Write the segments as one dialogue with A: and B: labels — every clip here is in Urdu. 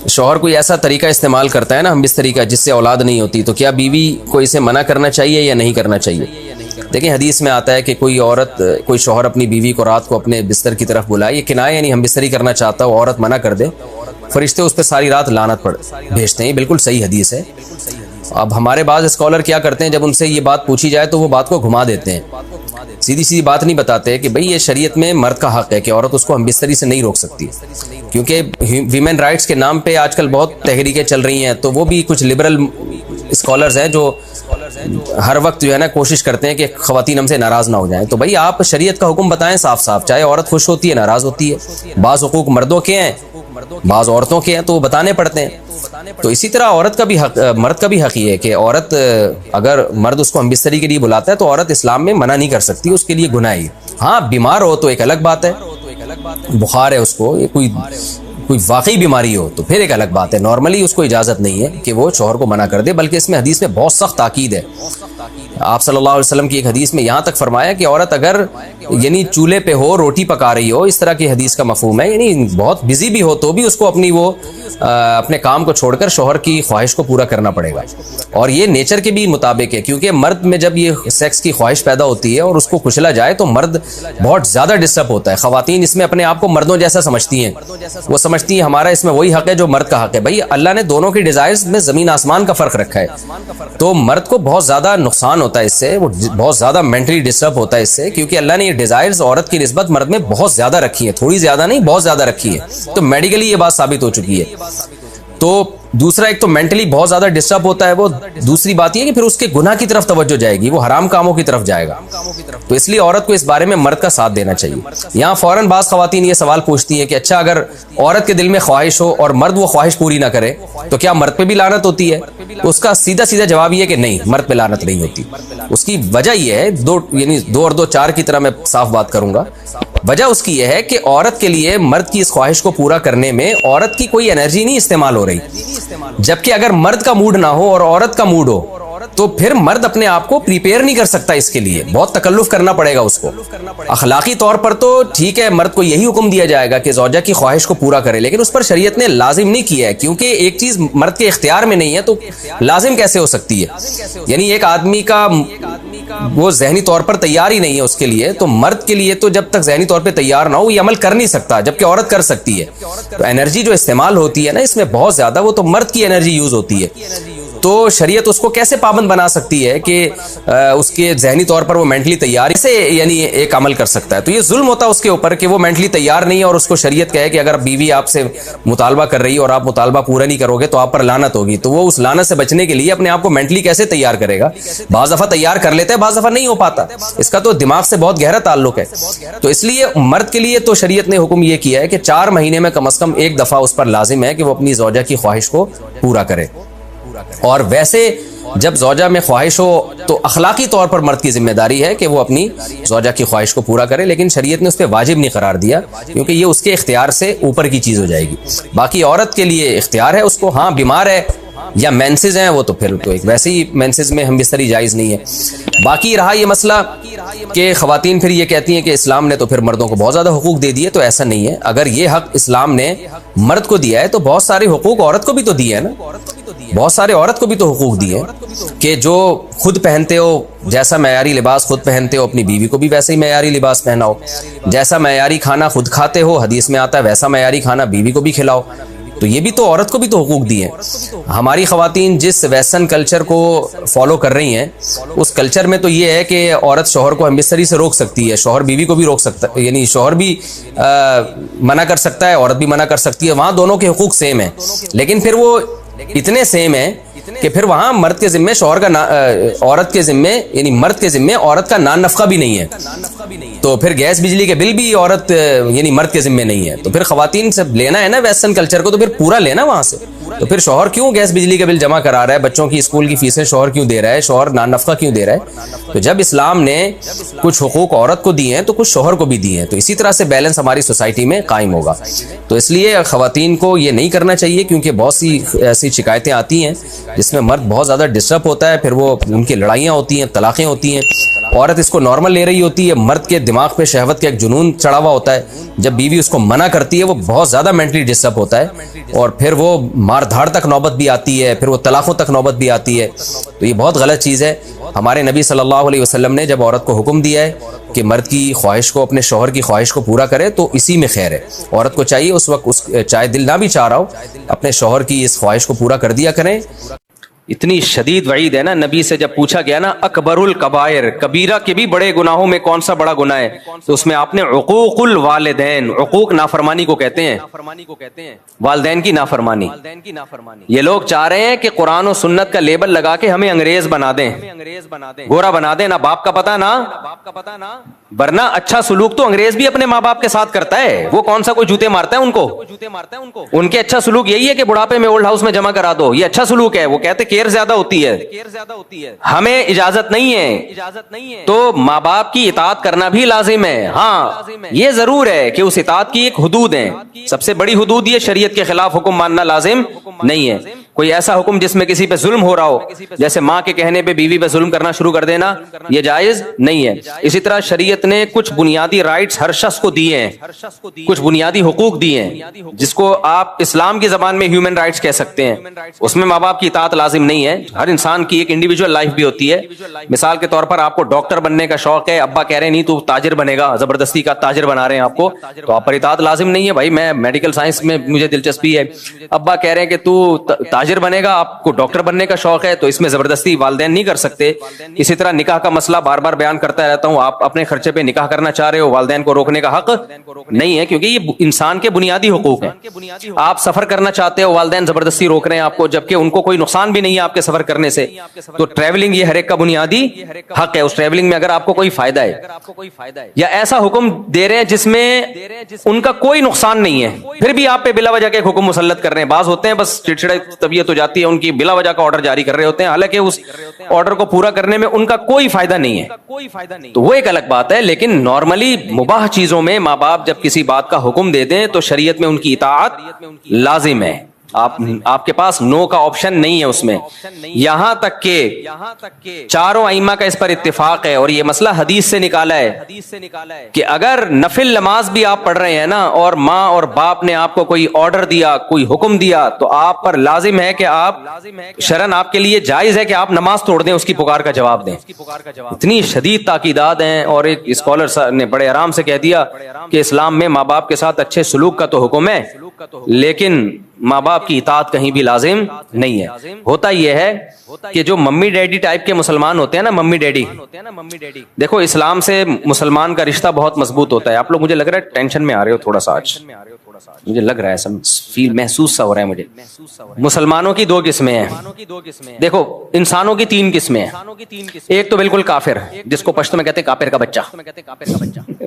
A: شوہر کوئی ایسا طریقہ استعمال کرتا ہے نا ہم بستری کا جس سے اولاد نہیں ہوتی، تو کیا بیوی کو اسے منع کرنا چاہیے یا نہیں کرنا چاہیے؟ دیکھیں حدیث میں آتا ہے کہ کوئی شوہر اپنی بیوی کو رات کو اپنے بستر کی طرف بلائے، یہ کنایہ یعنی ہم بستری کرنا چاہتا ہو، عورت منع کر دے، فرشتے اس پہ ساری رات لعنت بھیجتے ہیں. یہ بالکل صحیح حدیث ہے. اب ہمارے بعض اسکالر کیا کرتے ہیں، جب ان سے یہ بات پوچھی جائے تو وہ بات کو گھما دیتے ہیں، سیدھی بات نہیں بتاتے کہ بھئی یہ شریعت میں مرد کا حق ہے کہ عورت اس کو ہم بستری سے نہیں روک سکتی، کیونکہ ویمن رائٹس کے نام پہ آج کل بہت تحریکیں چل رہی ہیں. تو وہ بھی کچھ لبرل اسکالرز ہیں جو ہر وقت جو ہے نا کوشش کرتے ہیں کہ خواتین ہم سے ناراض نہ ہو جائیں. تو بھئی آپ شریعت کا حکم بتائیں صاف صاف، چاہے عورت خوش ہوتی ہے ناراض ہوتی ہے، بعض حقوق مردوں کے ہیں بعض عورتوں کے ہیں تو وہ بتانے پڑتے ہیں. تو اسی طرح عورت کا بھی حق، مرد کا بھی حق یہ ہے کہ عورت اگر مرد اس کو ہم بستری کے لیے بلاتا ہے تو عورت اسلام میں منع نہیں کر سکتی، اس کے لیے گناہ ہے. ہاں بیمار ہو تو ایک الگ بات ہے، بخار ہے اس کو، یہ کوئی واقعی بیماری ہو تو پھر ایک الگ بات ہے. نارملی اس کو اجازت نہیں ہے کہ وہ شوہر کو منع کر دے، بلکہ اس میں حدیث میں بہت سخت تاکید ہے. آپ صلی اللہ علیہ وسلم کی ایک حدیث میں یہاں تک فرمایا کہ عورت اگر یعنی چولہے پہ ہو روٹی پکا رہی ہو، اس طرح کی حدیث کا مفہوم ہے، یعنی بہت بزی بھی ہو تو بھی اس کو اپنے کام کو چھوڑ کر شوہر کی خواہش کو پورا کرنا پڑے گا. اور یہ نیچر کے بھی مطابق ہے، کیونکہ مرد میں جب یہ سیکس کی خواہش پیدا ہوتی ہے اور اس کو کچلا جائے تو مرد بہت زیادہ ڈسٹرب ہوتا ہے. خواتین اس میں اپنے آپ کو مردوں جیسا سمجھتی ہیں، وہ سمجھتی ہیں ہمارا اس میں وہی حق ہے جو مرد کا حق ہے. بھائی اللہ نے دونوں کی ڈیزائرز میں زمین آسمان کا فرق رکھا ہے، تو مرد کو بہت زیادہ نقصان ہوتا ہے اس سے، وہ بہت زیادہ مینٹلی ڈسٹرب ہوتا ہے اس سے، کیونکہ اللہ نے یہ ڈیزائرز عورت کی نسبت مرد میں بہت زیادہ رکھی ہے، تھوڑی زیادہ نہیں بہت زیادہ رکھی ہے. تو میڈیکلی یہ بات ثابت ہو چکی ہے. تو دوسرا ایک تو مینٹلی بہت زیادہ ڈسٹرب ہوتا ہے وہ، دوسری بات یہ کہ پھر اس کے گناہ کی طرف توجہ جائے گی، وہ حرام کاموں کی طرف جائے گا. تو اس لیے عورت کو اس بارے میں مرد کا ساتھ دینا چاہیے. یہاں فوراً بعض خواتین یہ سوال پوچھتی ہیں کہ اچھا اگر عورت کے دل میں خواہش ہو اور مرد وہ خواہش پوری نہ کرے تو کیا مرد پہ بھی لعنت ہوتی ہے؟ اس کا سیدھا جواب یہ ہے کہ نہیں، مرد پہ لعنت نہیں ہوتی. اس کی وجہ یہ ہے، دو اور دو چار کی طرح میں صاف بات کروں گا. وجہ اس کی یہ ہے کہ عورت کے لیے مرد کی اس خواہش کو پورا کرنے میں عورت کی کوئی انرجی نہیں استعمال ہو رہی، جبکہ اگر مرد کا موڈ نہ ہو اور عورت کا موڈ ہو تو پھر مرد اپنے آپ کو پریپیئر نہیں کر سکتا، اس کے لیے بہت تکلف کرنا پڑے گا اس کو. اخلاقی طور پر تو ٹھیک ہے، مرد کو یہی حکم دیا جائے گا کہ زوجہ کی خواہش کو پورا کرے، لیکن اس پر شریعت نے لازم نہیں کیا ہے، کیونکہ ایک چیز مرد کے اختیار میں نہیں ہے تو لازم کیسے ہو سکتی ہے؟ یعنی ایک آدمی کا وہ ذہنی طور پر تیار ہی نہیں ہے اس کے لیے، تو مرد کے لیے تو جب تک ذہنی طور پہ تیار نہ ہو یہ عمل کر نہیں سکتا، جبکہ عورت کر سکتی ہے. تو انرجی جو استعمال ہوتی ہے نا اس میں بہت زیادہ، وہ تو مرد کی انرجی یوز ہوتی ہے. تو شریعت اس کو کیسے پابند بنا سکتی ہے کہ اس کے ذہنی طور پر وہ مینٹلی تیار سے یعنی ایک عمل کر سکتا ہے؟ تو یہ ظلم ہوتا ہے اس کے اوپر کہ وہ مینٹلی تیار نہیں ہے اور اس کو شریعت کہے کہ اگر بیوی آپ سے مطالبہ کر رہی ہے اور آپ مطالبہ پورا نہیں کرو گے تو آپ پر لعنت ہوگی. تو وہ اس لعنت سے بچنے کے لیے اپنے آپ کو مینٹلی کیسے تیار کرے گا؟ بعض دفعہ تیار کر لیتا ہے، بعض دفعہ نہیں ہو پاتا. اس کا تو دماغ سے بہت گہرا تعلق ہے. تو اس لیے مرد کے لیے تو شریعت نے حکم یہ کیا ہے کہ 4 مہینے میں کم از کم ایک دفعہ اس پر لازم ہے کہ وہ اپنی زوجہ کی خواہش کو پورا کرے. اور ویسے جب زوجہ میں خواہش ہو تو اخلاقی طور پر مرد کی ذمہ داری ہے کہ وہ اپنی زوجہ کی خواہش کو پورا کرے، لیکن شریعت نے اس پہ واجب نہیں قرار دیا کیونکہ یہ اس کے اختیار سے اوپر کی چیز ہو جائے گی. باقی عورت کے لیے اختیار ہے اس کو، ہاں بیمار ہے یا مینسز ہیں وہ تو پھر تو ایک ویسے ہی مینسز میں ہم بستری جائز نہیں ہے. باقی رہا یہ مسئلہ کہ خواتین پھر یہ کہتی ہیں کہ اسلام نے تو پھر مردوں کو بہت زیادہ حقوق دے دیے، تو ایسا نہیں ہے. اگر یہ حق اسلام نے مرد کو دیا ہے تو بہت سارے حقوق عورت کو بھی تو دیے ہیں نا، بہت سارے عورت کو بھی تو حقوق دیے کہ جو خود پہنتے ہو، جیسا معیاری لباس خود پہنتے ہو اپنی بیوی کو بھی ویسے ہی معیاری لباس پہناؤ، جیسا معیاری کھانا خود کھاتے ہو حدیث میں آتا ہے ویسا معیاری کھانا بیوی کو بھی کھلاؤ. تو یہ بھی تو عورت کو بھی تو حقوق دیے. ہماری خواتین جس ویسٹرن کلچر کو فالو کر رہی ہیں اس کلچر میں تو یہ ہے کہ عورت شوہر کو ہم بستری سے روک سکتی ہے، شوہر بیوی کو بھی روک سکتا ہے، یعنی شوہر بھی منع کر سکتا ہے، عورت بھی منع کر سکتی ہے. وہاں دونوں کے حقوق سیم ہیں، لیکن پھر وہ اتنے سیم ہیں کہ پھر وہاں مرد کے ذمے شوہر کا عورت کے ذمے یعنی مرد کے ذمے عورت کا نان نفقہ بھی نہیں ہے. تو پھر گیس بجلی کے بل بھی عورت یعنی مرد کے ذمے نہیں ہے. تو پھر خواتین سے لینا ہے نا ویسٹرن کلچر کو تو پھر پورا لینا وہاں سے. تو پھر شوہر کیوں گیس بجلی کا بل جمع کرا رہا ہے، بچوں کی اسکول کی فیسیں شوہر کیوں دے رہا ہے، شوہر نان نفقہ کیوں دے رہا ہے؟ تو جب اسلام نے کچھ حقوق عورت کو دیے ہیں تو کچھ شوہر کو بھی دیے ہیں، تو اسی طرح سے بیلنس ہماری سوسائٹی میں قائم ہوگا. تو اس لیے خواتین کو یہ نہیں کرنا چاہیے کیونکہ بہت سی ایسی شکایتیں آتی ہیں جس میں مرد بہت زیادہ ڈسٹرب ہوتا ہے، پھر وہ ان کی لڑائیاں ہوتی ہیں، طلاقیں ہوتی ہیں. عورت اس کو نارمل لے رہی ہوتی ہے, مرد کے دماغ پہ شہوت کا ایک جنون چڑھا ہوا ہوتا ہے, جب بیوی اس کو منع کرتی ہے وہ بہت زیادہ مینٹلی ڈسٹرب ہوتا ہے, اور پھر وہ مار دھاڑ تک نوبت بھی آتی ہے, پھر وہ طلاقوں تک نوبت بھی آتی ہے. تو یہ بہت غلط چیز ہے. ہمارے نبی صلی اللہ علیہ وسلم نے جب عورت کو حکم دیا ہے کہ مرد کی خواہش کو, اپنے شوہر کی خواہش کو پورا کرے, تو اسی میں خیر ہے. عورت کو چاہیے اس وقت چاہے دل نہ بھی چاہ رہا ہو, اپنے شوہر کی اس خواہش کو پورا کر دیا کریں. اتنی شدید وعید ہے نا, نبی سے جب پوچھا گیا نا اکبر الکبائر, کبیرہ کے بھی بڑے گناہوں میں کون سا بڑا گناہ ہے, تو اس میں آپ نے عقوق الوالدین, عقوق نافرمانی کو کہتے ہیں, والدین کی نافرمانی. یہ لوگ چاہ رہے ہیں کہ قرآن و سنت کا لیبل لگا کے ہمیں انگریز بنا دیں, گورا بنا دیں, نہ باپ کا پتہ نہ, ورنہ اچھا سلوک تو انگریز بھی اپنے ماں باپ کے ساتھ کرتا ہے. وہ کون سا کوئی جوتے مارتا ہے ان کو, ان کے اچھا سلوک یہی ہے کہ بڑھاپے میں اولڈ ہاؤس میں جمع کرا دو, یہ اچھا سلوک ہے. وہ کہتے کیئر زیادہ ہوتی ہے, ہمیں اجازت نہیں ہے. تو ماں باپ کی اطاعت کرنا بھی لازم ہے. ہاں یہ ضرور ہے کہ اس اطاعت کی ایک حدود ہے, سب سے بڑی حدود یہ شریعت کے خلاف حکم ماننا لازم نہیں ہے. کوئی ایسا حکم جس میں کسی پہ ظلم ہو رہا ہو, جیسے ماں کے کہنے پہ بیوی پہ ظلم کرنا شروع کر دینا, یہ جائز نہیں ہے. اسی طرح شریعت نے کچھ بنیادی رائٹس ہر شخص کو دیے ہیں, کچھ بنیادی حقوق دیے ہیں, جس کو آپ اسلام کی زبان میں ہیومن رائٹس کہہ سکتے ہیں. اس میں ماں باپ کی اطاعت لازم نہیں ہے. ہر انسان کی ایک انڈیویجول لائف بھی ہوتی ہے. مثال کے طور پر آپ کو ڈاکٹر بننے کا شوق ہے, ابا کہہ رہے ہیں نہیں تو تاجر بنے گا, زبردستی کا تاجر بنا رہے ہیں آپ کو, تو آپ پر اطاعت لازم نہیں ہے. بھائی میں میڈیکل سائنس میں مجھے دلچسپی ہے, ابا کہہ رہے ہیں کہ تو تاجر بنے گا, آپ کو ڈاکٹر بننے کا شوق ہے, تو اس میں زبردستی والدین نہیں کر سکتے. اسی طرح نکاح کا مسئلہ بار بار بیان کرتا رہتا ہوں, آپ اپنے خرچے پہ نکاح کرنا چاہ رہے ہو, والدین کو روکنے کا حق نہیں ہے, کیونکہ یہ انسان کے بنیادی حقوق ہیں. آپ سفر کرنا چاہتے ہو, والدین زبردستی روک رہے ہیں آپ کو, جبکہ ان کو کوئی نقصان بھی نہیں ہے آپ کے سفر کرنے سے, تو ٹریولنگ یہ ہر ایک کا بنیادی حق ہے. اس ٹریولنگ میں اگر آپ کو کوئی فائدہ ہے, یا ایسا حکم دے رہے ہیں جس میں ان کا کوئی نقصان نہیں ہے, پھر بھی آپ پہ بلا وجہ کے حکم مسلط کر رہے ہیں. بعض ہوتے ہیں بس چڑچڑے طبیعت ہو جاتی ہے ان کی, بلا وجہ کا آرڈر جاری کر رہے ہوتے ہیں, حالانکہ اس آرڈر کو پورا کرنے میں ان کا کوئی فائدہ نہیں ہے, تو وہ ایک الگ بات ہے. لیکن نارملی مباح چیزوں میں ماں باپ جب کسی بات کا حکم دے دیں تو شریعت میں ان کی اطاعت لازم ہے. آپ کے پاس نو کا آپشن نہیں ہے اس میں. یہاں تک کہ چاروں ائمہ کا اس پر اتفاق ہے, اور یہ مسئلہ حدیث سے نکالا ہے, کہ اگر نفل نماز بھی آپ پڑھ رہے ہیں نا, اور ماں اور باپ نے آپ کو کوئی آرڈر دیا, کوئی حکم دیا, تو آپ پر لازم ہے کہ آپ شرعن آپ کے لیے جائز ہے کہ آپ نماز توڑ دیں, اس کی پکار کا جواب دیں. اتنی شدید تاکیدات ہیں. اور ایک اسکالر نے بڑے آرام سے کہہ دیا کہ اسلام میں ماں باپ کے ساتھ اچھے سلوک کا تو حکم ہے, لیکن ماں باپ کی اطاعت کہیں بھی لازم نہیں ہے. ہوتا یہ ہے کہ جو ممی ڈیڈی ٹائپ کے مسلمان ہوتے ہیں نا, ممی ڈیڈی, دیکھو اسلام سے مسلمان کا رشتہ بہت مضبوط ہوتا ہے. آپ لوگ مجھے لگ رہا ہے ٹینشن میں آ رہے ہو تھوڑا سا, آج مجھے لگ رہا ہے فیل محسوس سا ہو رہا ہے مجھے. مسلمانوں کی دو قسمیں ہیں. دیکھو انسانوں کی تین قسمیں ہیں. ایک تو بالکل کافر, جس کو پشتو میں کہتے ہیں کافر کا بچہ.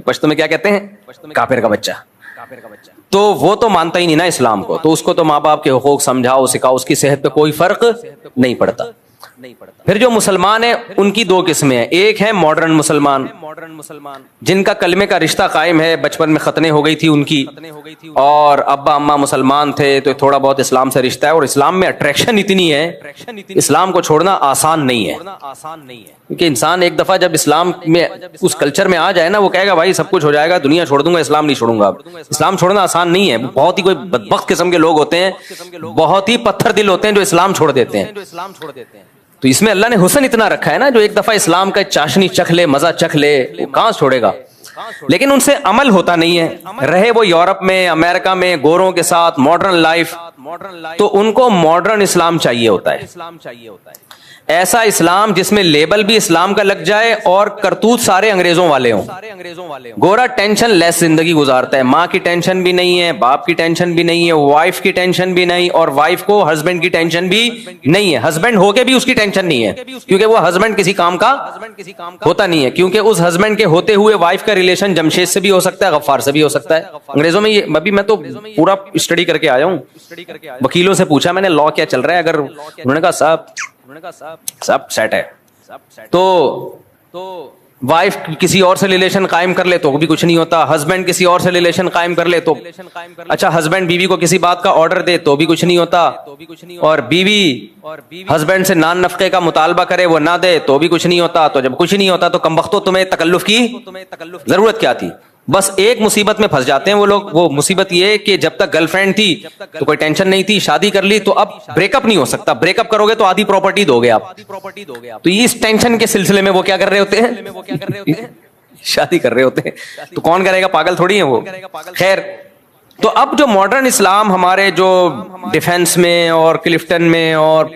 A: پشتو میں کیا کہتے ہیں, کافر کا بچہ. تو وہ تو مانتا ہی نہیں نا اسلام کو, تو اس کو تو ماں باپ کے حقوق سمجھاؤ سکھاؤ, اس کی صحت پہ کوئی فرق نہیں پڑتا. پھر جو مسلمان ہیں ان کی دو قسمیں ہیں. ایک ہے ماڈرن مسلمان, جن کا کلمے کا رشتہ قائم ہے, بچپن میں ختنیں ہو گئی تھی ان کی, اور ابا اماں مسلمان تھے, تو تھوڑا بہت اسلام سے رشتہ ہے, اور اسلام میں اٹریکشن اتنی ہے, اسلام کو چھوڑنا آسان نہیں ہے. کیونکہ انسان ایک دفعہ جب اسلام میں اس کلچر میں آ جائے نا, وہ کہے گا بھائی سب کچھ ہو جائے گا, دنیا چھوڑ دوں گا, اسلام نہیں چھوڑوں گا. اسلام چھوڑنا آسان نہیں ہے. بہت ہی کوئی بدبخت قسم کے لوگ ہوتے ہیں, بہت ہی پتھر دل ہوتے ہیں جو اسلام چھوڑ دیتے ہیں. تو اس میں اللہ نے حسن اتنا رکھا ہے نا, جو ایک دفعہ اسلام کا چاشنی چکھ لے, مزہ چکھ لے, وہ کہاں چھوڑے گا. لیکن ان سے عمل ہوتا نہیں ہے, رہے وہ یورپ میں, امریکہ میں, گوروں کے ساتھ ماڈرن لائف, تو ان کو ماڈرن اسلام چاہیے ہوتا ہے. ایسا اسلام جس میں لیبل بھی اسلام کا لگ جائے اور کرتوت سارے انگریزوں والے ہوں. گورا ٹینشن لیس زندگی گزارتا ہے, ماں کی ٹینشن بھی نہیں ہے, باپ کی ٹینشن بھی نہیں ہے, وائف کی ٹینشن بھی نہیں, اور وائف کو ہسبینڈ کی ٹینشن بھی نہیں ہے. ہسبینڈ ہو کے بھی اس کی ٹینشن نہیں ہے, کیونکہ وہ ہسبینڈ کسی کام کا ہوتا نہیں ہے, کیونکہ اس ہسبینڈ کے ہوتے ہوئے وائف کا ریلیشن جمشید سے بھی ہو سکتا ہے, غفار سے بھی ہو سکتا ہے. انگریزوں میں یہ ابھی میں تو پورا اسٹڈی کر کے آیا ہوں, وکیلوں سے پوچھا میں نے لا کیا چل رہا ہے, اگر انہوں نے کہا صاحب سب سیٹ ہے, تو وائف کسی اور سے ریلیشن قائم کر لے تو بھی کچھ نہیں ہوتا, ہسبینڈ کسی اور سے ریلیشن قائم کر لے تو اچھا, ہسبینڈ بیوی کو کسی بات کا آرڈر دے تو بھی کچھ نہیں ہوتا, اور بیوی ہسبینڈ سے نان نفقے کا مطالبہ کرے وہ نہ دے تو بھی کچھ نہیں ہوتا. تو جب کچھ نہیں ہوتا تو کم بختو تمہیں تکلف کی ضرورت کیا تھی؟ بس ایک مصیبت میں پھنس جاتے ہیں وہ لوگ. وہ مصیبت یہ کہ جب تک گرل فرینڈ تھی تو کوئی ٹینشن نہیں تھی, شادی کر لی تو اب بریک اپ نہیں ہو سکتا. بریک اپ کرو گے تو آدھی پراپرٹی دو گے آپ. تو اس ٹینشن کے سلسلے میں وہ کیا کر رہے ہوتے ہیں؟ شادی کر رہے ہوتے ہیں. تو کون کرے گا؟ پاگل تھوڑی ہیں وہ. خیر, تو اب جو ماڈرن اسلام ہمارے جو ڈیفنس میں اور کلفٹن میں اور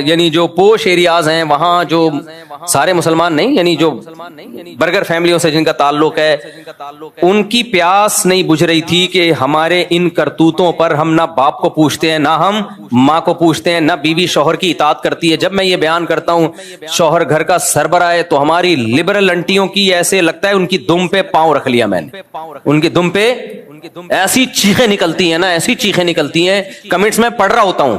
A: یعنی جو پوش ایریاز ہیں وہاں جو سارے مسلمان نہیں, یعنی جو برگر فیملیوں سے جن کا تعلق ہے, ان کی پیاس نہیں بجھ رہی تھی کہ ہمارے ان کرتوتوں پر ہم نہ باپ کو پوچھتے ہیں, نہ ہم ماں کو پوچھتے ہیں, نہ بیوی شوہر کی اطاعت کرتی ہے. جب میں یہ بیان کرتا ہوں شوہر گھر کا سربراہ ہے تو ہماری لبرل انٹیوں کی ایسے لگتا ہے ان کی دم پہ پاؤں رکھ لیا میں نے. ان کی دم پہ ایسی چیخیں نکلتی ہیں نا, ایسی چیخیں نکلتی ہیں. کمنٹس میں پڑھ رہا ہوتا ہوں,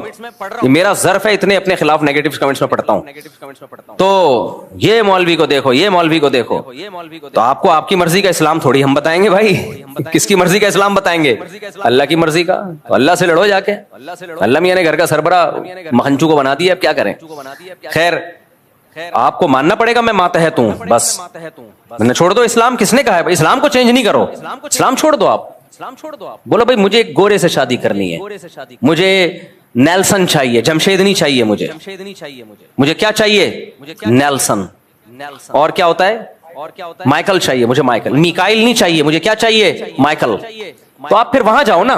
A: یہ میرا ظرف ہے, اتنے اپنے خلاف نیگیٹو کمنٹس میں پڑھتا ہوں. تو یہ مولوی کو دیکھو, یہ مولوی کو دیکھو, تو آپ کو آپ کی مرضی کا اسلام تھوڑی ہم بتائیں گے بھائی. کس کی مرضی کا اسلام بتائیں گے؟ اللہ کی مرضی کا. تو اللہ سے لڑو جا کے. اللہ میاں نے گھر کا سربراہ مکھنچو کو بنا دیا, اب کیا کریں. خیر, آپ کو ماننا پڑے گا میں ماتحت ہوں, بس میں نے چھوڑ دو. اسلام کس نے کہا ہے اسلام کو چینج نہیں کرو, اسلام چھوڑ دو. آپ بولو بھائی مجھے ایک گورے سے شادی کرنی ہے, مجھے نیلسن چاہیے, جمشیدنی چاہیے, مجھے کیا چاہیے؟ نیلسن. اور کیا ہوتا ہے؟ مائیکل چاہیے مجھے, مائیکل. میکائل نہیں چاہیے مجھے, کیا چاہیے؟ مائیکل. تو آپ پھر وہاں جاؤ نا,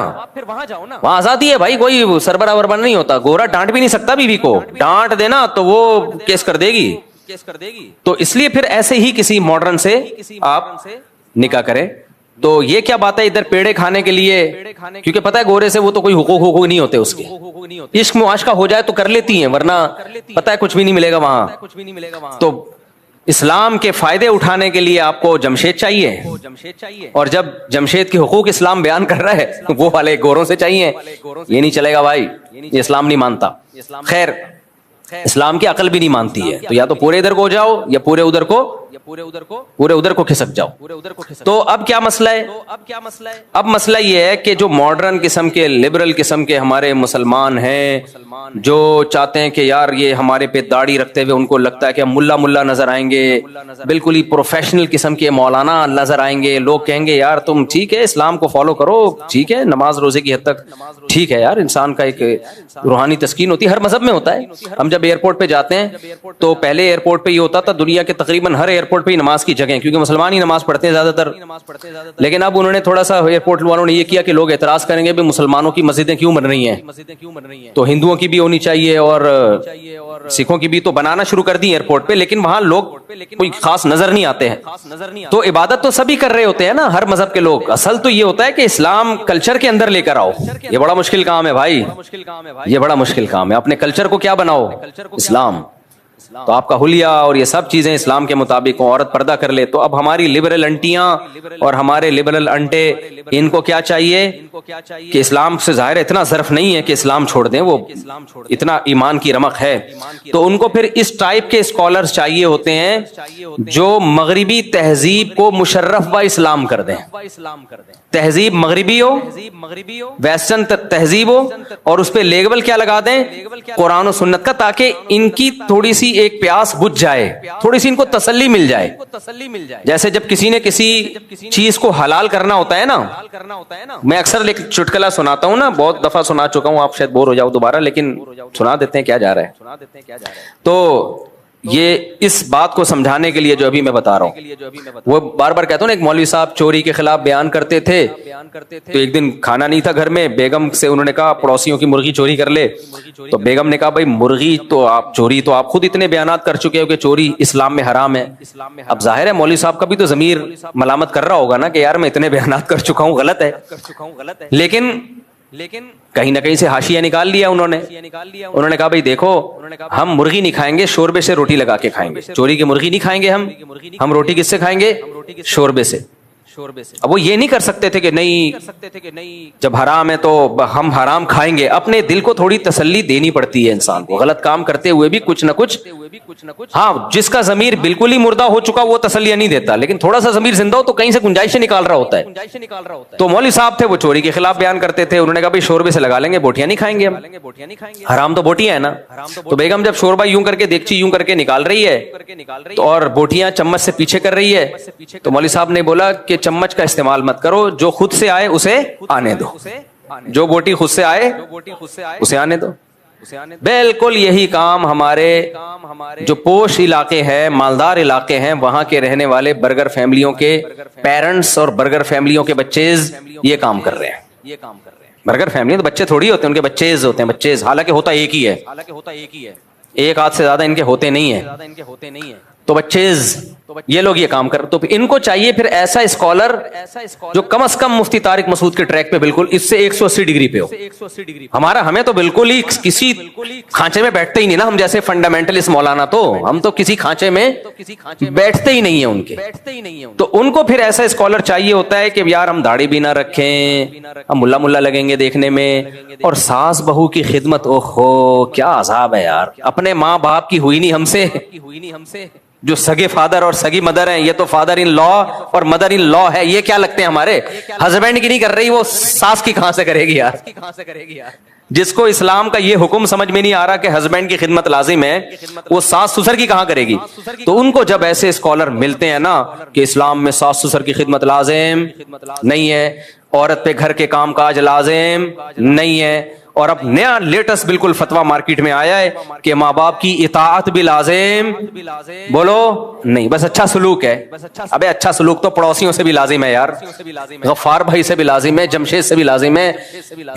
A: وہاں آزادی ہے بھائی, کوئی سربراہ وربراہ نہیں ہوتا. گورا ڈانٹ بھی نہیں سکتا بیوی کو, ڈانٹ دینا تو وہ کیس کر دے گی. تو اس لیے پھر ایسے ہی کسی ماڈرن سے آپ نکاح کریں. تو یہ کیا بات ہے ادھر پیڑے کھانے کے لیے, کیونکہ پتہ ہے گورے سے وہ تو کوئی حقوق نہیں ہوتے اس کے. عشق معاشقہ ہو جائے تو کر لیتی ہیں, ورنہ پتہ ہے کچھ بھی نہیں ملے گا وہاں. تو اسلام کے فائدے اٹھانے کے لیے آپ کو جمشید چاہیے, اور جب جمشید کے حقوق اسلام بیان کر رہا ہے وہ والے گوروں سے چاہیے. یہ نہیں چلے گا بھائی, یہ اسلام نہیں مانتا. خیر, اسلام کی عقل بھی نہیں مانتی ہے. تو یا تو پورے ادھر کو ہو جاؤ یا پورے ادھر کو کھسک جاؤ. تو اب کیا مسئلہ ہے؟ اب مسئلہ یہ ہے کہ جو ماڈرن قسم کے لبرل قسم کے ہمارے مسلمان ہیں جو چاہتے ہیں کہ یار یہ ہمارے پہ داڑھی رکھتے ہوئے ان کو لگتا ہے کہ ہم ملا نظر آئیں گے, بالکل ہی پروفیشنل قسم کے مولانا نظر آئیں گے. لوگ کہیں گے یار تم ٹھیک ہے اسلام کو فالو کرو, ٹھیک ہے نماز روزے کی حد تک ٹھیک ہے یار, انسان کا ایک روحانی تسکین ہوتی ہے, ہر مذہب میں ہوتا ہے. ہم جب ایئرپورٹ پہ جاتے ہیں تو پہلے ایئرپورٹ پہ یہ ہوتا تھا, دنیا کے تقریباً ہر ایئرپورٹ پہ نماز کی جگہ, کیونکہ مسلمان ہی نماز پڑھتے ہیں زیادہ تر. لیکن اب انہوں نے تھوڑا سا ایئرپورٹ والوں نے یہ کیا کہ لوگ اعتراض کریں گے بھی مسلمانوں کی مسجدیں کیوں بن رہی ہیں, تو ہندوؤں کی بھی ہونی چاہیے اور سکھوں کی بھی. تو بنانا شروع کر دی ایئرپورٹ پہ, لیکن وہاں لوگ کوئی خاص نظر نہیں آتے ہیں. تو عبادت تو سبھی کر رہے ہوتے ہیں نا, ہر مذہب کے لوگ. اصل تو یہ ہوتا ہے کہ اسلام کلچر کے اندر لے کر آؤ. یہ بڑا مشکل کام ہے بھائی, یہ بڑا مشکل کام ہے. اپنے کلچر کو کیا بناؤ؟ اسلام. تو آپ کا حلیہ اور یہ سب چیزیں اسلام کے مطابق ہوں, عورت پردہ کر لے. تو اب ہماری لبرل انٹیاں اور ہمارے لبرل انٹے, ان کو کیا چاہیے کہ اسلام سے ظاہر اتنا ظرف نہیں ہے کہ اسلام چھوڑ دیں, وہ اتنا ایمان کی رمق ہے. تو ان کو پھر اس ٹائپ کے اسکالرز چاہیے ہوتے ہیں جو مغربی تہذیب کو مشرف و اسلام کر دیں. تہذیب مغربی ہو, ویسٹرن تہذیب ہو, اور اس پہ لیبل کیا لگا دیں؟ قرآن و سنت کا, تاکہ ان کی تھوڑی سی ایک پیاس بجھ جائے, تھوڑی سی ان کو تسلی مل جائے. جیسے جب کسی نے کسی چیز کو حلال کرنا ہوتا ہے نا, میں اکثر ایک چٹکلا سناتا ہوں نا, بہت دفعہ سنا چکا ہوں, آپ شاید بور ہو جاؤ دوبارہ, لیکن سنا دیتے ہیں کیا جا رہا ہے. تو یہ اس بات کو سمجھانے کے لیے جو ابھی میں بتا رہا ہوں, وہ بار بار کہتا ہوں نا, ایک مولوی صاحب چوری کے خلاف بیان کرتے تھے. تو ایک دن کھانا نہیں تھا گھر میں, بیگم سے انہوں نے کہا پڑوسیوں کی مرغی چوری کر لے. تو بیگم نے کہا بھائی مرغی تو آپ چوری تو آپ خود اتنے بیانات کر چکے ہو کہ چوری اسلام میں حرام ہے. اب ظاہر ہے مولوی صاحب کا بھی تو ضمیر ملامت کر رہا ہوگا نا کہ یار میں اتنے بیانات کر چکا ہوں, غلط ہے. لیکن کہیں نہ کہیں سے حاشیہ نکال لیا انہوں نے کہا بھائی دیکھو ہم مرغی نہیں کھائیں گے, شوربے سے روٹی لگا کے کھائیں گے. چوری کی مرغی نہیں کھائیں گے ہم روٹی کس سے کھائیں گے؟ شوربے سے.
B: اب وہ یہ نہیں کر سکتے تھے کہ نہیں جب حرام ہے تو ہم حرام کھائیں گے. اپنے دل کو تھوڑی تسلی دینی پڑتی ہے انسان کو, غلط کام کرتے ہوئے بھی کچھ نہ کچھ. ہاں, جس کا ضمیر بالکل ہی مردہ ہو چکا وہ تسلیاں نہیں دیتا, لیکن تھوڑا سا ضمیر زندہ ہو تو کہیں سے گنجائشیں نکال رہا ہوتا ہے. تو مولوی صاحب تھے, وہ چوری کے خلاف بیان کرتے تھے. انہوں نے کہا بھائی شوربے سے لگا لیں گے, بوٹیاں نہیں کھائیں گے ہم, حرام تو بوٹیاں ہیں نا. تو بیگم جب شوربہ یوں کر کے دیگچی یوں کر کے نکال رہی ہے تو اور بوٹیاں چمچ سے پیچھے کر رہی ہے, تو مولوی صاحب نے بولا کہ چمچ کا استعمال مت کرو, جو خود سے آئے اسے آنے دو, جو بوٹی خود سے آئے اسے آنے دو. بالکل یہی کام ہمارے جو پوش علاقے ہیں, مالدار علاقے ہیں, وہاں کے رہنے والے برگر فیملیوں کے پیرنٹس اور برگر فیملیوں کے بچیز یہ کام کر رہے ہیں. برگر فیملی تو بچے تھوڑی ہوتے ہیں, ان کے بچیز ہوتے ہیں, بچیز, حالانکہ ہوتا ایک ہی ہے, ایک ہاتھ سے زیادہ ان کے ہوتے نہیں ہیں. تو بچیز یہ لوگ یہ کام کر, تو ان کو چاہیے پھر ایسا اسکالر جو کم از کم مفتی طارق مسعود کے ٹریک پہ بالکل اس سے 180 ڈگری پہ ہو. ہمیں تو بالکل ہی کسی کھانچے میں بیٹھتے ہی نہیں نا, ہم جیسے فنڈامنٹلسٹ مولانا, تو ہم تو کسی کھانچے میں بیٹھتے ہی نہیں ہیں ان کے. تو ان کو پھر ایسا اسکالر چاہیے ہوتا ہے کہ یار ہم داڑھی بھی نہ رکھیں, ہم ملا ملا لگیں گے دیکھنے میں, اور ساس بہو کی خدمت, اوہ ہو کیا عذاب ہے یار. اپنے ماں باپ کی ہوئی نہیں ہم سے, جو سگے فادر اور سگی مدر ہیں, یہ تو فادر ان لا اور مدر ان لا ہے, یہ کیا لگتے ہیں ہمارے. ہسبینڈ کی نہیں کر رہی, وہ ساس کی کہاں سے کرے گی یار. جس کو اسلام کا یہ حکم سمجھ میں نہیں آ رہا کہ ہسبینڈ کی خدمت لازم ہے, وہ ساس سسر کی کہاں کرے گی. تو ان کو جب ایسے اسکالر ملتے ہیں نا کہ اسلام میں ساس سسر کی خدمت لازم نہیں ہے, عورت پہ گھر کے کام کاج لازم نہیں ہے, اور اب نیا لیٹسٹ بالکل فتویٰ مارکیٹ میں آیا ہے کہ ماں باپ کی اطاعت بھی لازم, بولو نہیں, بس اچھا سلوک ہے. ابے اچھا سلوک تو پڑوسیوں سے بھی لازم ہے یار, غفار بھائی سے بھی لازم ہے, جمشید سے بھی لازم ہے,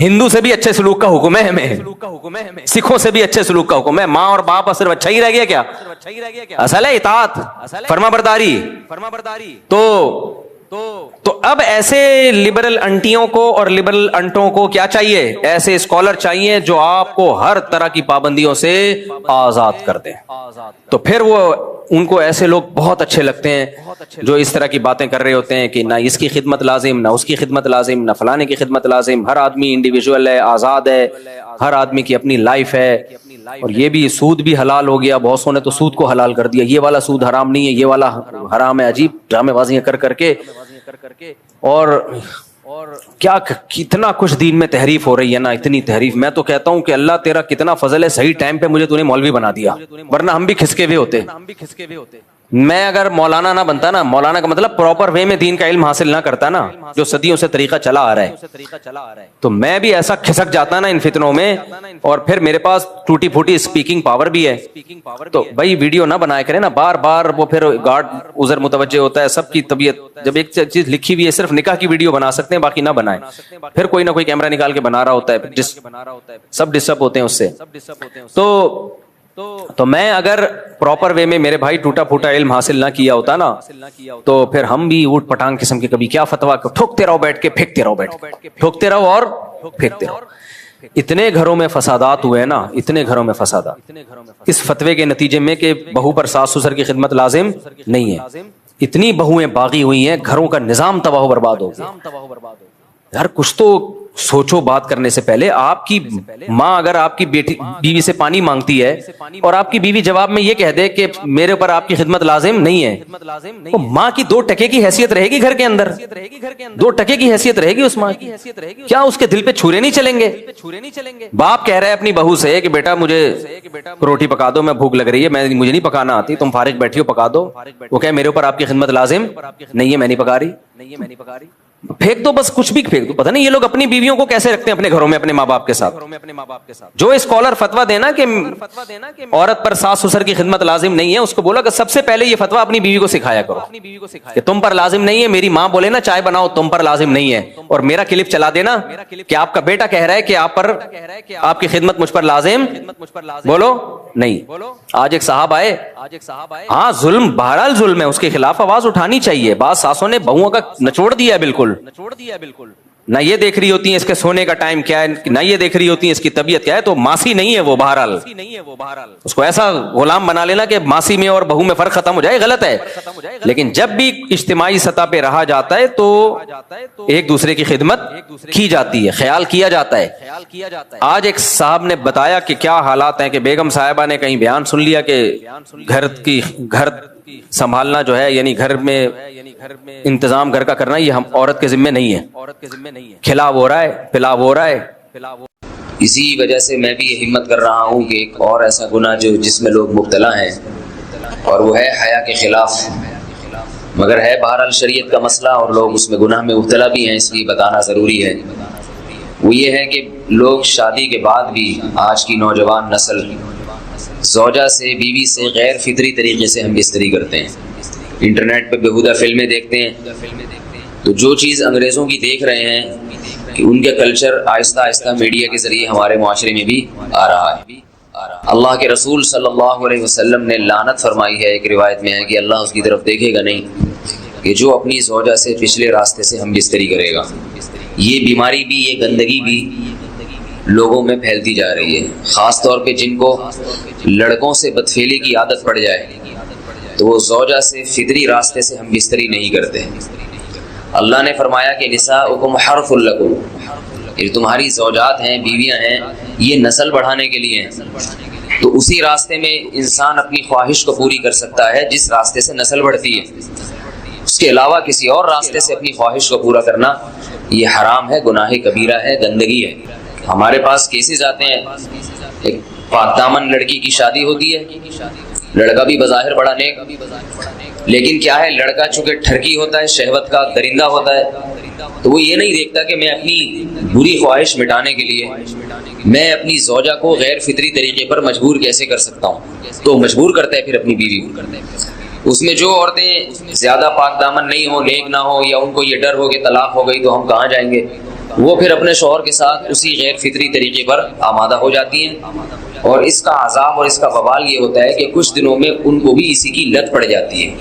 B: ہندو سے بھی اچھے سلوک کا حکم ہے ہمیں, سکھوں سے بھی اچھے سلوک کا حکم ہے. ماں اور باپ صرف اچھا ہی رہ گیا کیا, اصل ہے اطاعت, فرما برداری. تو اب ایسے لبرل انٹیوں کو اور لبرل انٹوں کو کیا چاہیے, ایسے اسکالر چاہیے جو آپ کو ہر طرح کی پابندیوں سے آزاد کر دیں. تو پھر وہ ان کو ایسے لوگ بہت اچھے لگتے ہیں جو اس طرح کی باتیں کر رہے ہوتے ہیں کہ نہ اس کی خدمت لازم, نہ اس کی خدمت لازم, نہ فلانے کی خدمت لازم. ہر آدمی انڈیویجول ہے, آزاد ہے, ہر آدمی کی اپنی لائف ہے. اور یہ بھی سود بھی حلال ہو گیا, بہت سو نے تو سود کو حلال کر دیا, یہ والا سود حرام نہیں ہے, یہ والا حرام ہے. عجیب ڈرامے بازیاں کر کے اور کیا کتنا کچھ دین میں تحریف ہو رہی ہے نا, اتنی تحریف. میں تو کہتا ہوں کہ اللہ تیرا کتنا فضل ہے, صحیح ٹائم پہ مجھے تو نے مولوی بنا دیا, ورنہ ہم بھی کھسکے ہوئے ہوتے. میں اگر مولانا نہ بنتا نا, مولانا کا مطلب پراپر وے میں دین کا علم حاصل نہ کرتا نا, جو صدیوں سے طریقہ چلا آ رہا ہے, تو میں بھی ایسا کھسک جاتا نا ان فتنوں میں. اور پھر میرے پاس ٹوٹی پھوٹی اسپیکنگ پاور بھی ہے, تو بھائی ویڈیو نہ بنایا کرے نا بار بار, وہ پھر گارڈ ادھر متوجہ ہوتا ہے. سب کی طبیعت, جب ایک چیز لکھی ہوئی ہے صرف نکاح کی ویڈیو بنا سکتے ہیں, باقی نہ بنائیں. پھر کوئی نہ کوئی کیمرہ نکال کے بنا رہا ہوتا ہے, سب ڈسٹرب ہوتے ہیں اس سے. تو میں اگر پراپر وے میں میرے بھائی ٹوٹا پھوٹا علم حاصل نہ کیا ہوتا نا, تو پھر ہم بھی اوٹ پٹانگ قسم کے کبھی کیا فتوا ٹھوکتے رہو بیٹھ کے, پھینکتے رہو بیٹھ کے, ٹھوکتے رہو اور پھینکتے رہو. اتنے گھروں میں فسادات ہوئے ہیں نا, اتنے گھروں میں فسادات, اس فتوے کے نتیجے میں کہ بہو پر ساس سسر کی خدمت لازم نہیں ہے. اتنی بہویں باغی ہوئی ہیں, گھروں کا نظام تباہ و برباد ہو گیا. یار کچھ تو سوچو بات کرنے سے پہلے. آپ کی ماں اگر آپ کی بیوی سے پانی مانگتی ہے اور آپ کی بیوی جواب میں یہ کہہ دے کہ میرے اوپر آپ کی خدمت لازم نہیں ہے, تو ماں کی 2 ٹکے کی حیثیت رہے گی گھر کے اندر, 2 ٹکے کی حیثیت رہے گی اس ماں کی. کیا اس کے دل پہ چھرے نہیں چلیں گے؟ باپ کہہ رہا ہے اپنی بہو سے کہ بیٹا مجھے روٹی پکا دو, میں بھوک لگ رہی ہے, مجھے نہیں پکانا آتی, تم فارغ بیٹھی ہو پکا دو. وہ کہ میرے اوپر آپ کی خدمت لازم نہیں ہے, میں نہیں پکا رہی. پھینک دو, بس کچھ بھی پھینک دو. پتہ نہیں یہ لوگ اپنی بیویوں کو کیسے رکھتے ہیں اپنے گھروں میں اپنے ماں باپ کے ساتھ. جو اسکالر فتوا دینا کہ عورت پر ساس سسر کی خدمت لازم نہیں ہے, اس کو بولا کہ سب سے پہلے یہ فتوا اپنی بیوی کو سکھایا کرو کہ تم پر لازم نہیں ہے. میری ماں بولے نا چائے بناؤ, تم پر لازم نہیں ہے, اور میرا کلپ چلا دینا کہ آپ کا بیٹا کہہ رہا ہے کہ آپ کی خدمت مجھ پر لازم, بولو نہیں. آج ایک صاحب آئے, ہاں ظلم بہرحال ظلم ہے, اس کے خلاف آواز اٹھانی چاہیے. بعض ساسوں نے بہوؤں کا نچوڑ دیا ہے بالکل, نہ یہ دیکھ رہی ہوتی ہیں اس کے سونے کا ٹائم کیا ہے, نہ یہ دیکھ رہی ہوتی ہیں اس کی طبیعت کیا ہے, تو ماسی نہیں ہے وہ. بہرحال اس کو ایسا غلام بنا لینا کہ ماسی میں اور بہو میں فرق ختم ہو جائے, غلط ہے. لیکن جب بھی اجتماعی سطح پہ رہا جاتا ہے تو ایک دوسرے کی خدمت کی جاتی ہے, خیال کیا جاتا ہے. آج ایک صاحب نے بتایا کہ کیا حالات ہیں کہ بیگم صاحبہ نے کہیں بیان سن لیا کہ گھر سنبھالنا جو ہے, یعنی گھر میں انتظام گھر کا کرنا, یہ ہم عورت کے ذمے نہیں ہے. کھلا ہو رہا ہے, پلا ہو رہا ہے.
A: اسی وجہ سے میں بھی یہ ہمت کر رہا ہوں کہ ایک اور ایسا گناہ جس میں لوگ مبتلا ہیں, اور وہ ہے حیا کے خلاف. مگر ہے بہرحال شریعت کا مسئلہ اور لوگ اس میں گناہ میں مبتلا بھی ہیں, اس لیے بتانا ضروری ہے. وہ یہ ہے کہ لوگ شادی کے بعد بھی, آج کی نوجوان نسل زوجہ سے, بیوی سے غیر فطری طریقے سے ہم بستری کرتے ہیں. انٹرنیٹ پہ بیہودہ فلمیں دیکھتے ہیں, تو جو چیز انگریزوں کی دیکھ رہے ہیں کہ ان کے کلچر آہستہ آہستہ میڈیا کے ذریعے ہمارے معاشرے میں بھی آ رہا ہے. اللہ کے رسول صلی اللہ علیہ وسلم نے لعنت فرمائی ہے, ایک روایت میں ہے کہ اللہ اس کی طرف دیکھے گا نہیں کہ جو اپنی زوجہ سے پچھلے راستے سے ہم بستری کرے گا. یہ بیماری بھی, یہ گندگی بھی لوگوں میں پھیلتی جا رہی ہے. خاص طور پہ جن کو لڑکوں سے بدفعلی کی عادت پڑ جائے تو وہ زوجہ سے فطری راستے سے ہم بستری نہیں کرتے. اللہ نے فرمایا کہ نساؤکم حرث لکم, یہ تمہاری زوجات ہیں, بیویاں ہیں, یہ نسل بڑھانے کے لیے ہیں. تو اسی راستے میں انسان اپنی خواہش کو پوری کر سکتا ہے جس راستے سے نسل بڑھتی ہے. اس کے علاوہ کسی اور راستے سے اپنی خواہش کو پورا کرنا یہ حرام ہے, گناہ کبیرہ ہے, گندگی ہے. ہمارے پاس کیسز آتے ہیں, ایک پاک دامن لڑکی کی شادی ہوتی ہے, لڑکا بھی بظاہر بڑا نیک, لیکن کیا ہے, لڑکا چونکہ ٹھرکی ہوتا ہے, شہوت کا درندہ ہوتا ہے, تو وہ یہ نہیں دیکھتا کہ میں اپنی بری خواہش مٹانے کے لیے میں اپنی زوجہ کو غیر فطری طریقے پر مجبور کیسے کر سکتا ہوں. تو مجبور کرتا ہے پھر اپنی بیوی کو. اس میں جو عورتیں زیادہ پاک دامن نہیں ہو, نیک نہ ہو, یا ان کو یہ ڈر ہو کہ طلاق ہو گئی تو ہم کہاں جائیں گے, وہ پھر اپنے شوہر کے ساتھ اسی غیر فطری طریقے پر آمادہ ہو جاتی ہیں. اور اس کا عذاب اور اس کا وبال یہ ہوتا ہے کہ کچھ دنوں میں ان کو بھی اسی کی لت پڑ جاتی ہے.